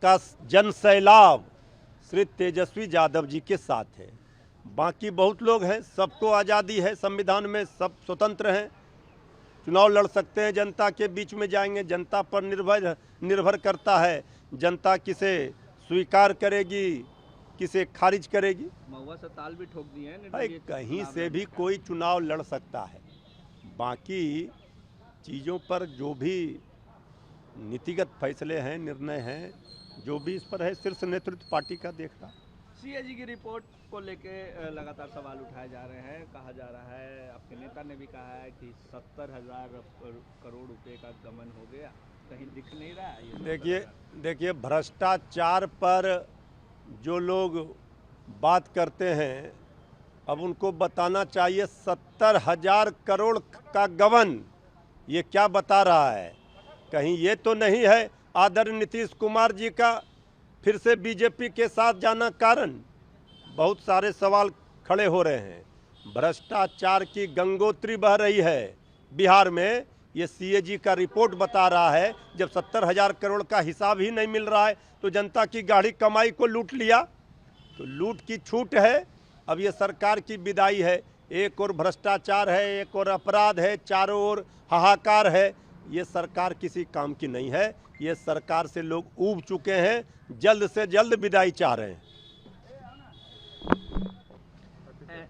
का जन सैलाब श्री तेजस्वी यादव जी के साथ है। बाकी बहुत लोग हैं, सबको आज़ादी है, संविधान में सब स्वतंत्र हैं, चुनाव लड़ सकते हैं, जनता के बीच में जाएंगे। जनता पर निर्भर करता है, जनता किसे स्वीकार करेगी, किसे खारिज करेगी। महुआ से ताल भी ठोक दिए हैं। भाई कहीं से भी कोई चुनाव लड़ सकता है। बाकी चीज़ों पर जो भी नीतिगत फैसले हैं, निर्णय हैं, जो भी इस पर है, शीर्ष नेतृत्व पार्टी का देख रहा। सीएजी की रिपोर्ट को लेके लगातार सवाल उठाए जा रहे हैं। कहा जा रहा है, आपके नेता ने भी कहा है कि 70,000 करोड़ रुपए का गमन हो गया, कहीं दिख नहीं रहा है। देखिए भ्रष्टाचार पर जो लोग बात करते हैं, अब उनको बताना चाहिए 70,000 करोड़ का गबन ये क्या बता रहा है। कहीं ये तो नहीं है आदरणीय नीतीश कुमार जी का फिर से बीजेपी के साथ जाना कारण। बहुत सारे सवाल खड़े हो रहे हैं। भ्रष्टाचार की गंगोत्री बह रही है बिहार में, ये सीएजी का रिपोर्ट बता रहा है। जब 70,000 करोड़ का हिसाब ही नहीं मिल रहा है तो जनता की गाढ़ी कमाई को लूट लिया, तो लूट की छूट है। अब ये सरकार की विदाई है, एक और भ्रष्टाचार है, एक और अपराध है, चारों ओर हाहाकार है। ये सरकार किसी काम की नहीं है। ये सरकार से लोग ऊब चुके हैं, जल्द से जल्द विदाई चाह रहे हैं।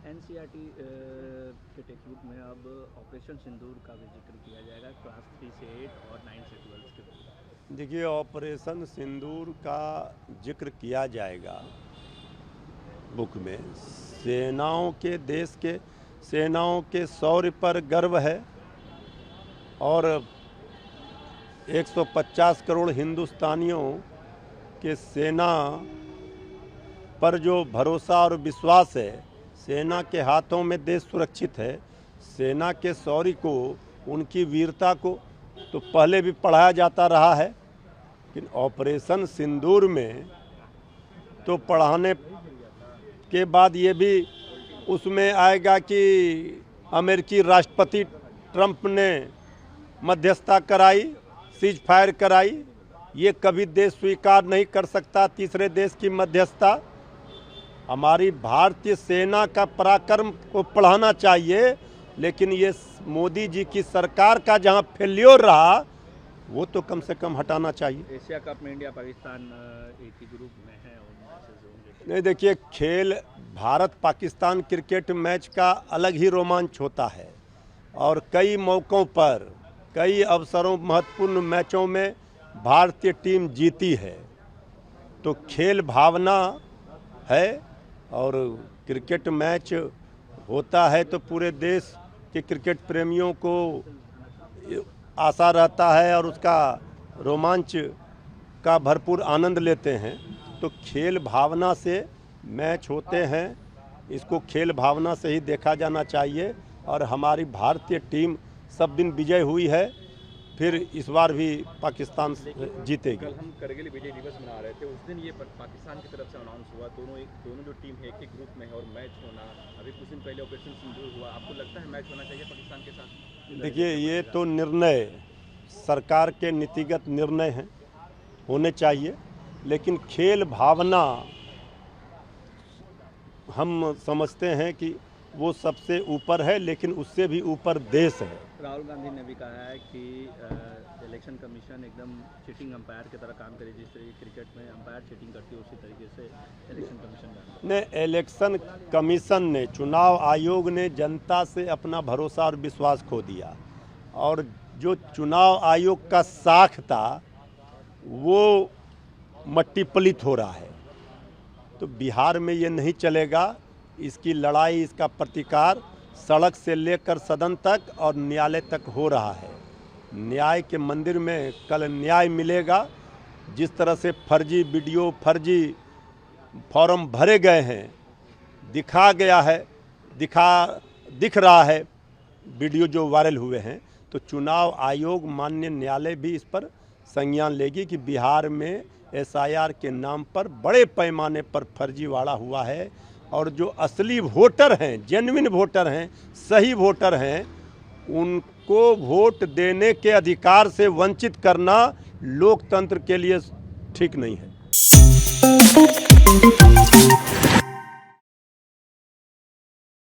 एनसीईआरटी के टेक्स्ट में अब ऑपरेशन सिंदूर का भी जिक्र किया जाएगा, क्लास 3 से 8 और 9 से 12 के। देखिए ऑपरेशन सिंदूर का जिक्र किया जाएगा बुक में। सेनाओं के, देश के सेनाओं के शौर्य पर गर्व है और 150 करोड़ हिंदुस्तानियों के सेना पर जो भरोसा और विश्वास है, सेना के हाथों में देश सुरक्षित है। सेना के शौर्य को, उनकी वीरता को तो पहले भी पढ़ाया जाता रहा है, लेकिन ऑपरेशन सिंदूर में तो पढ़ाने के बाद ये भी उसमें आएगा कि अमेरिकी राष्ट्रपति ट्रंप ने मध्यस्थता कराई, सीज फायर कराई। ये कभी देश स्वीकार नहीं कर सकता तीसरे देश की मध्यस्थता। हमारी भारतीय सेना का पराक्रम को पढ़ाना चाहिए, लेकिन ये मोदी जी की सरकार का जहां फेल्योर रहा वो तो कम से कम हटाना चाहिए। एशिया कप में इंडिया पाकिस्तान एक ही ग्रुप में है। नहीं देखिए, खेल भारत पाकिस्तान क्रिकेट मैच का अलग ही रोमांच होता है और कई मौक़ों पर, कई अवसरों, महत्वपूर्ण मैचों में भारतीय टीम जीती है। तो खेल भावना है और क्रिकेट मैच होता है तो पूरे देश के क्रिकेट प्रेमियों को आशा रहता है और उसका रोमांच का भरपूर आनंद लेते हैं। तो खेल भावना से मैच होते हैं, इसको खेल भावना से ही देखा जाना चाहिए। और हमारी भारतीय टीम सब दिन विजय हुई है, फिर इस बार भी पाकिस्तान जीतेगी। कल हम करगिल विजय दिवस मना रहे थे, उस दिन ये पाकिस्तान की तरफ से अनाउंस हुआ, दोनों जो टीम है एक ग्रुप में है और मैच होना, अभी कुछ दिन पहले ऑपरेशन सिंदूर हुआ। आपको लगता है मैच होना चाहिए पाकिस्तान के साथ? देखिए ये तो निर्णय सरकार के नीतिगत निर्णय हैं, होने चाहिए, लेकिन खेल भावना हम समझते हैं कि वो सबसे ऊपर है, लेकिन उससे भी ऊपर देश है। राहुल गांधी ने भी कहा है कि इलेक्शन कमीशन एकदम चीटिंग अंपायर की तरह काम करे, जिस तरीके क्रिकेट में अंपायर चीटिंग करती है उसी तरीके से इलेक्शन कमीशन का। ने इलेक्शन कमीशन ने, चुनाव आयोग ने जनता से अपना भरोसा और विश्वास खो दिया और जो चुनाव आयोग का साख था वो मट्टी पलित हो रहा है। तो बिहार में ये नहीं चलेगा। इसकी लड़ाई, इसका प्रतिकार सड़क से लेकर सदन तक और न्यायालय तक हो रहा है। न्याय के मंदिर में कल न्याय मिलेगा। जिस तरह से फर्जी वीडियो, फर्जी फॉर्म भरे गए हैं, दिख रहा है वीडियो जो वायरल हुए हैं, तो चुनाव आयोग, माननीय न्यायालय भी इस पर संज्ञान लेगी कि बिहार में एसआईआर के नाम पर बड़े पैमाने पर फर्जीवाड़ा हुआ है और जो असली वोटर हैं, जेन्युइन वोटर हैं, सही वोटर हैं, उनको वोट देने के अधिकार से वंचित करना लोकतंत्र के लिए ठीक नहीं है।